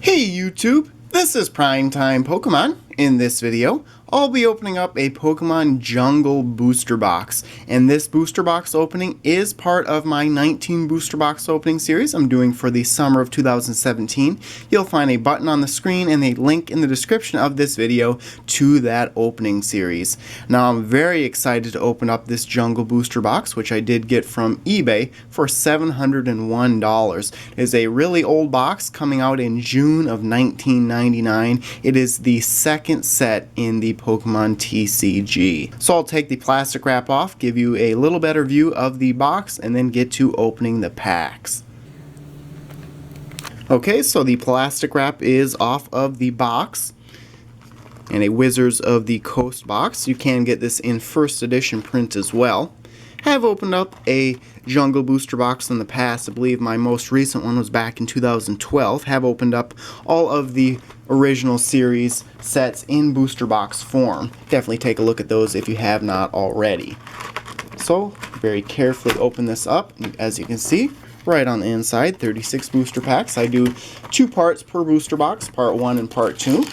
Hey YouTube, this is Primetime Pokemon. In this video, I'll be opening up a Pokemon Jungle Booster Box, and this booster box opening is part of my 19 booster box opening series I'm doing for the summer of 2017. You'll find a button on the screen and a link in the description of this video to that opening series. Now I'm very excited to open up this Jungle Booster Box, which I did get from eBay for $701. It is a really old box coming out in June of 1999. It is the second set in the Pokemon TCG. So I'll take the plastic wrap off, give you a little better view of the box, and then get to opening the packs. Okay, so the plastic wrap is off of the box, and a Wizards of the Coast box. You can get this in first edition print as well. Have opened up a Jungle Booster Box in the past. I believe my most recent one was back in 2012. Have opened up all of the original series sets in booster box form. Definitely take a look at those if you have not already. So, very carefully open this up. As you can see, right on the inside, 36 booster packs. I do 2 parts per booster box, part 1 and part 2.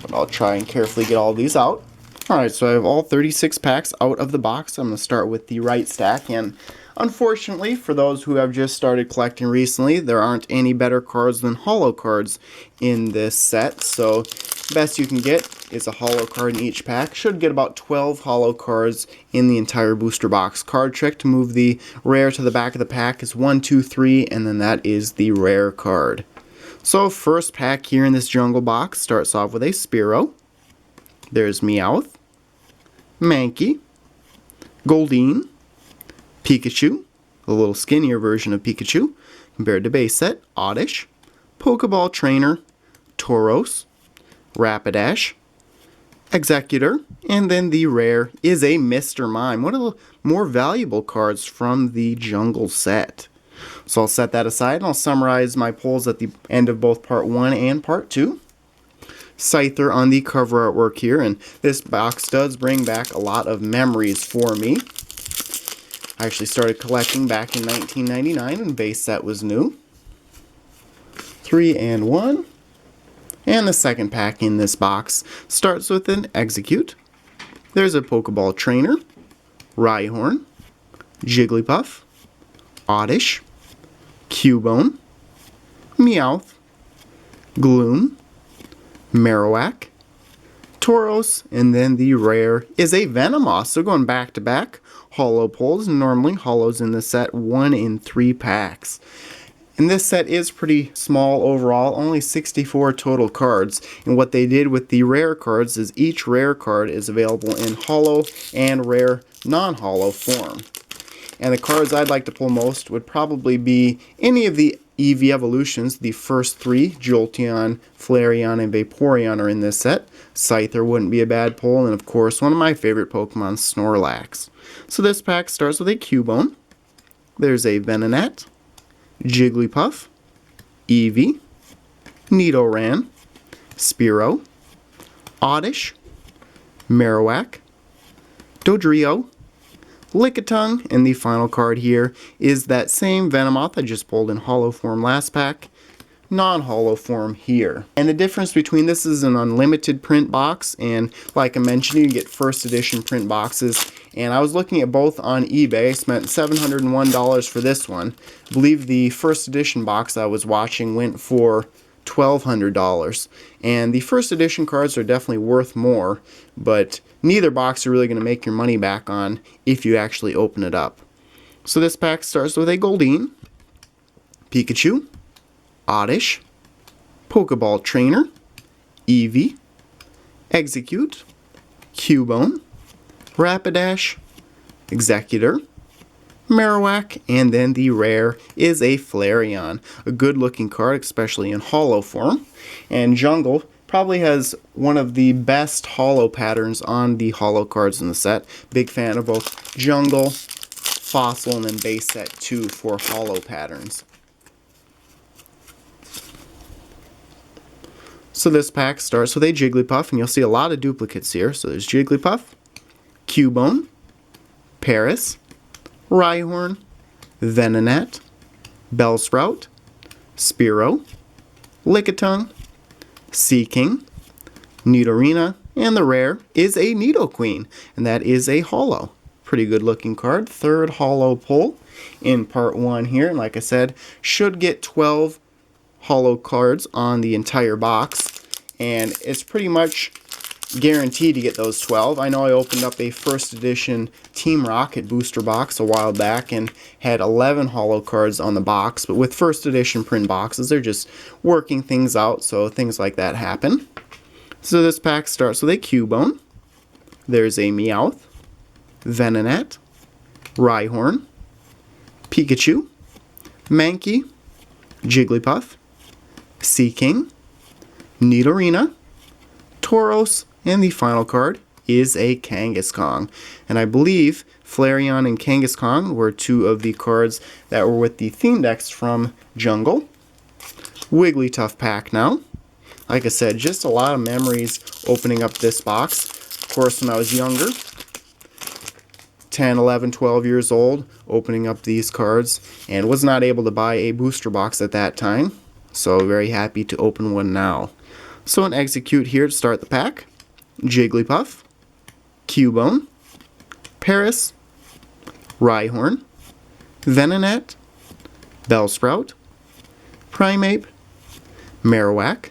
But I'll try and carefully get all these out. Alright, so I have all 36 packs out of the box. I'm going to start with the right stack, and unfortunately, for those who have just started collecting recently, there aren't any better cards than holo cards in this set, so best you can get is a holo card in each pack. Should get about 12 holo cards in the entire booster box. Card trick to move the rare to the back of the pack is 1, 2, 3, and then that is the rare card. So first pack here in this Jungle Box starts off with a Spearow. There's Meowth, Mankey, Goldeen, Pikachu, a little skinnier version of Pikachu compared to base set, Oddish, Pokeball Trainer, Tauros, Rapidash, Executor, and then the rare is a Mr. Mime. One of the more valuable cards from the Jungle set. So I'll set that aside and I'll summarize my pulls at the end of both part 1 and part 2. Scyther on the cover artwork here, and this box does bring back a lot of memories for me. I actually started collecting back in 1999 when base set was new. 3 and 1. And the second pack in this box starts with an Execute. There's a Pokeball Trainer, Rhyhorn, Jigglypuff, Oddish, Cubone, Meowth, Gloom, Marowak, Tauros, and then the rare is a Venomoth. So going back to back, holo pulls. Normally holos in the set 1 in 3 packs. And this set is pretty small overall, only 64 total cards. And what they did with the rare cards is each rare card is available in holo and rare non-holo form. And the cards I'd like to pull most would probably be any of the EV evolutions. The first 3, Jolteon, Flareon, and Vaporeon are in this set. Scyther wouldn't be a bad pull, and of course one of my favorite Pokemon, Snorlax. So this pack starts with a Cubone. There's a Venonat, Jigglypuff, Eevee, Nidoran, Spearow, Oddish, Marowak, Dodrio, Lickitung, and the final card here is that same Venomoth I just pulled in holo form last pack, non-holo form here. And the difference between this is an unlimited print box, and like I mentioned, you can get first edition print boxes. And I was looking at both on eBay. I spent $701 for this one. I believe the first edition box I was watching went for $1,200. And the first edition cards are definitely worth more, but neither box are really going to make your money back on if you actually open it up. So this pack starts with a Goldeen, Pikachu, Oddish, Pokeball Trainer, Eevee, Execute, Cubone, Rapidash, Executor, Marowak, and then the rare is a Flareon. A good looking card, especially in holo form. And Jungle probably has one of the best holo patterns on the holo cards in the set. Big fan of both Jungle, Fossil, and then base set 2 for holo patterns. So this pack starts with a Jigglypuff, and you'll see a lot of duplicates here. So there's Jigglypuff, Cubone, Paris, Rhyhorn, Venonat, Bellsprout, Spearow, Lickitung, Seaking, Nidorina, and the rare is a Nidoqueen, and that is a holo. Pretty good looking card. Third holo pull in part 1 here, and like I said, should get 12 holo cards on the entire box, and it's pretty much guaranteed to get those 12. I know I opened up a first edition Team Rocket booster box a while back and had 11 holo cards on the box, but with first edition print boxes, they're just working things out, so things like that happen. So this pack starts with a Cubone. There's a Meowth, Venonat, Rhyhorn, Pikachu, Mankey, Jigglypuff, Seaking, Nidorina, Tauros, and the final card is a Kangaskhan. And I believe Flareon and Kangaskhan were two of the cards that were with the theme decks from Jungle. Wigglytuff pack now. Like I said, just a lot of memories opening up this box. Of course, when I was younger, 10, 11, 12 years old, opening up these cards, and was not able to buy a booster box at that time. So very happy to open one now. So an Execute here to start the pack. Jigglypuff, Cubone, Paris, Rhyhorn, Venonat, Bellsprout, Primeape, Marowak,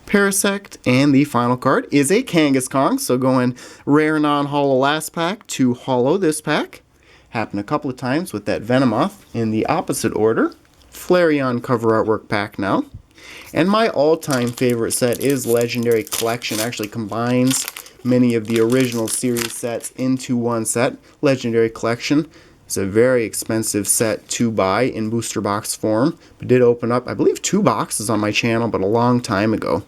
Parasect, and the final card is a Kangaskhan. So going rare non-holo last pack to holo this pack. Happened a couple of times with that Venomoth in the opposite order. Flareon cover artwork pack now. And my all-time favorite set is Legendary Collection. Actually combines many of the original series sets into one set. Legendary Collection is a very expensive set to buy in booster box form. But did open up, I believe, 2 boxes on my channel, but a long time ago.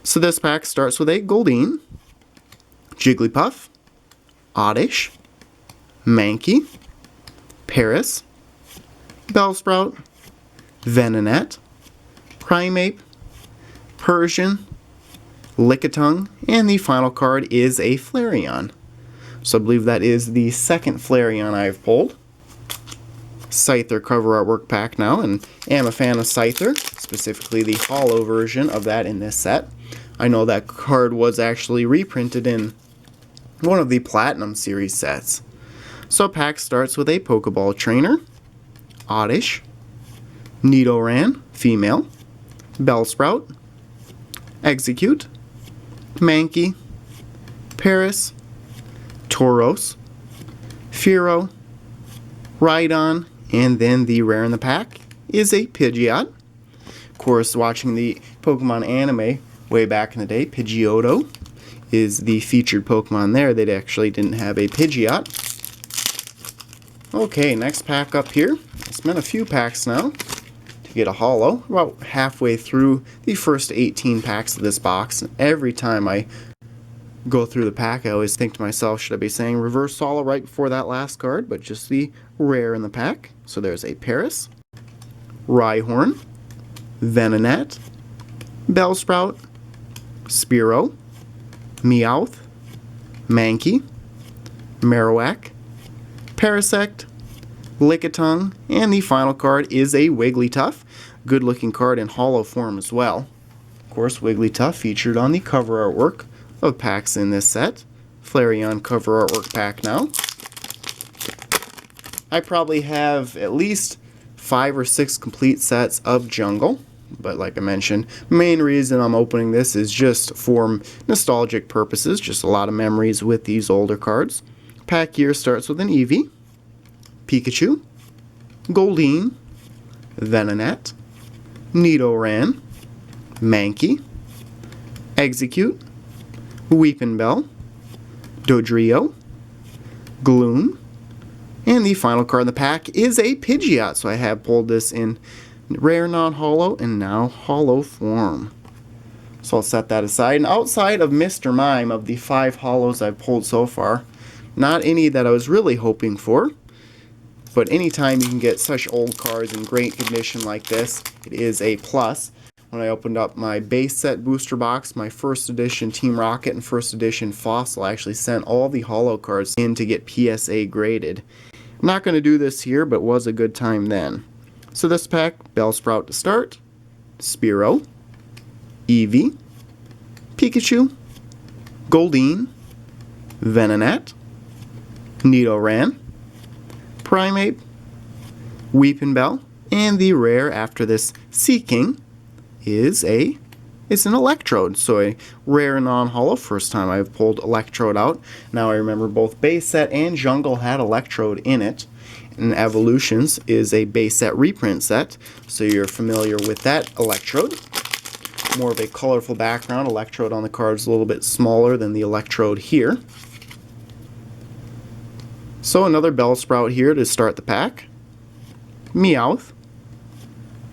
So this pack starts with a Goldeen, Jigglypuff, Oddish, Mankey, Paris, Bellsprout, Venonat, Primeape, Persian, Lickitung, and the final card is a Flareon. So I believe that is the second Flareon I've pulled. Scyther cover artwork pack now, and am a fan of Scyther, specifically the holo version of that in this set. I know that card was actually reprinted in one of the Platinum series sets. So pack starts with a Pokeball Trainer, Oddish, Nidoran, female, Bellsprout, Execute, Mankey, Paris, Tauros, Fearow, Rhydon, and then the rare in the pack is a Pidgeot. Of course, watching the Pokemon anime way back in the day, Pidgeotto is the featured Pokemon there. They actually didn't have a Pidgeot. Okay, next pack up here. It's been a few packs now to get a holo. About halfway through the first 18 packs of this box. And every time I go through the pack, I always think to myself, should I be saying reverse holo right before that last card? But just the rare in the pack. So there's a Paris, Rhyhorn, Venonat, Bellsprout, Spearow, Meowth, Mankey, Marowak, Parasect, Lickitung, and the final card is a Wigglytuff. Good looking card in holo form as well. Of course, Wigglytuff featured on the cover artwork of packs in this set. Flareon cover artwork pack now. I probably have at least 5 or 6 complete sets of Jungle, but like I mentioned, main reason I'm opening this is just for nostalgic purposes, just a lot of memories with these older cards. Pack here starts with an Eevee, Pikachu, Goldeen, Venonat, Nidoran, Mankey, Execute, Weepinbell, Dodrio, Gloom, and the final card in the pack is a Pidgeot. So I have pulled this in rare non-holo and now holo form. So I'll set that aside. And outside of Mr. Mime, of the 5 holos I've pulled so far, not any that I was really hoping for. But anytime you can get such old cards in great condition like this, it is a plus. When I opened up my base set booster box, my first edition Team Rocket and first edition Fossil, I actually sent all the holo cards in to get PSA graded. I'm not going to do this here, but was a good time then. So this pack, Bellsprout to start, Spearow, Eevee, Pikachu, Goldeen, Venonat, Nidoran, Primeape, Weepinbell, and the rare after this Seeking is it's an Electrode, so a rare non-holo. First time I've pulled Electrode out. Now I remember both base set and Jungle had Electrode in it. And Evolutions is a base set reprint set, so you're familiar with that Electrode. More of a colorful background. Electrode on the card is a little bit smaller than the Electrode here. So another Bellsprout here to start the pack. Meowth,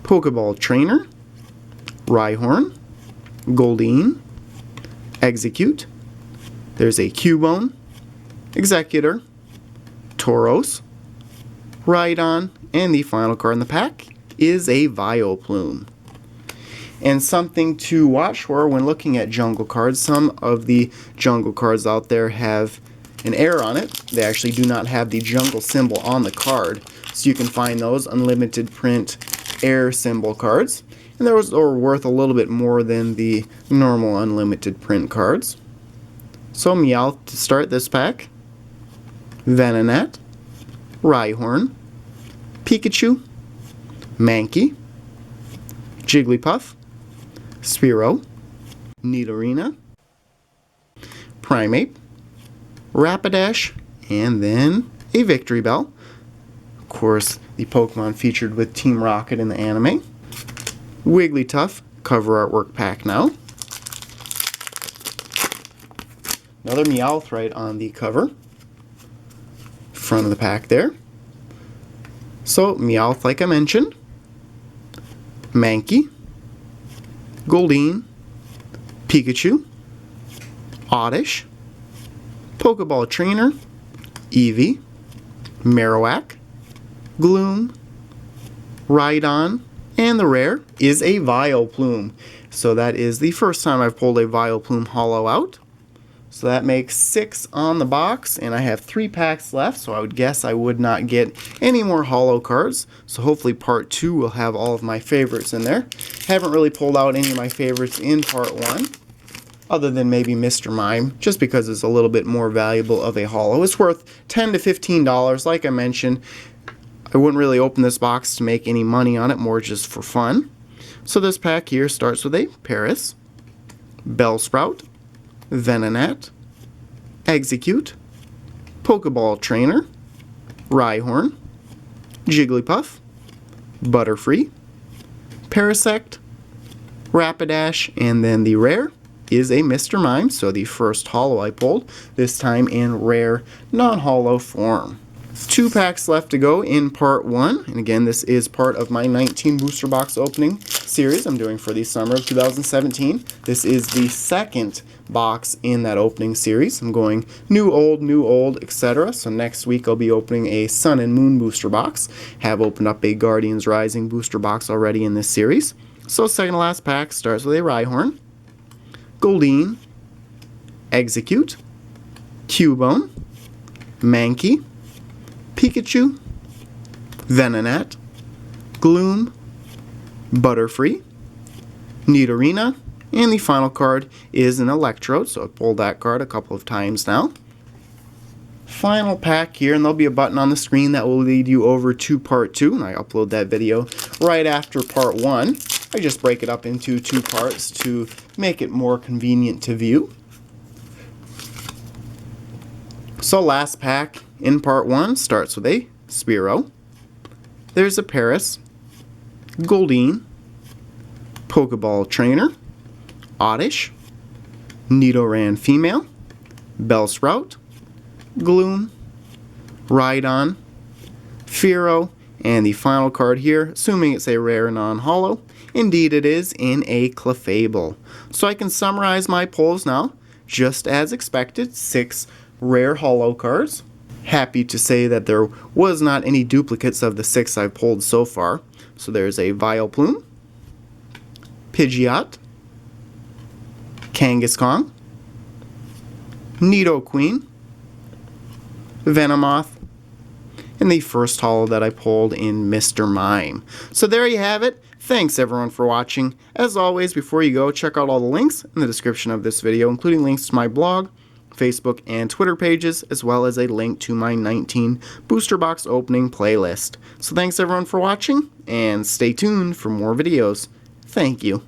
Pokeball Trainer, Rhyhorn, Goldeen, Execute, there's a Cubone, Executor, Tauros, Rhydon, and the final card in the pack is a Vileplume. And something to watch for when looking at jungle cards, some of the jungle cards out there have an error on it. They actually do not have the jungle symbol on the card, so you can find those unlimited print error symbol cards. And those are worth a little bit more than the normal unlimited print cards. So Meowth to start this pack, Venonat, Rhyhorn, Pikachu, Mankey, Jigglypuff, Spearow, Nidorina, Primeape, Rapidash, and then a Victory Bell. Of course, the Pokemon featured with Team Rocket in the anime. Wigglytuff, cover artwork pack now. Another Meowth right on the cover. Front of the pack there. So, Meowth, like I mentioned. Mankey, Goldeen, Pikachu, Oddish, Pokeball Trainer, Eevee, Marowak, Gloom, Rhydon, and the rare is a Vileplume. So that is the first time I've pulled a Vileplume holo out. So that makes 6 on the box, and I have 3 packs left, so I would guess I would not get any more holo cards. So hopefully part 2 will have all of my favorites in there. Haven't really pulled out any of my favorites in part 1, other than maybe Mr. Mime, just because it's a little bit more valuable of a holo. It's worth $10 to $15, like I mentioned. I wouldn't really open this box to make any money on it, more just for fun. So this pack here starts with a Paris, Bellsprout, Venonat, Execute, Pokeball Trainer, Rhyhorn, Jigglypuff, Butterfree, Parasect, Rapidash, and then the rare is a Mr. Mime, so the first holo I pulled, this time in rare non-holo form. 2 packs left to go in part 1, and again this is part of my 19 booster box opening series I'm doing for the summer of 2017. This is the second box in that opening series. I'm going new, old, etc. So next week I'll be opening a Sun and Moon booster box. Have opened up a Guardians Rising booster box already in this series. So second to last pack starts with a Rhyhorn, Goldeen, Execute, Cubone, Mankey, Pikachu, Venonat, Gloom, Butterfree, Nidorina, and the final card is an Electrode, so I've pulled that card a couple of times now. Final pack here, and there'll be a button on the screen that will lead you over to part 2, and I upload that video right after part 1. I just break it up into 2 parts to make it more convenient to view. So last pack in part 1 starts with a Spearow. There's a Paris, Goldeen, Pokeball Trainer, Oddish, Nidoran Female, Bellsprout, Gloom, Rhydon, Fearow, and the final card here, assuming it's a rare non-holo, indeed it is, in a Clefable. So I can summarize my pulls now, just as expected, 6 rare holo cards. Happy to say that there was not any duplicates of the 6 I've pulled so far. So there's a Vileplume, Pidgeot, Kangaskhan, Nidoqueen, Venomoth, and the first holo that I pulled in Mr. Mime. So there you have it. Thanks everyone for watching. As always, before you go, check out all the links in the description of this video, including links to my blog, Facebook, and Twitter pages, as well as a link to my 19 booster box opening playlist. So thanks everyone for watching, and stay tuned for more videos. Thank you.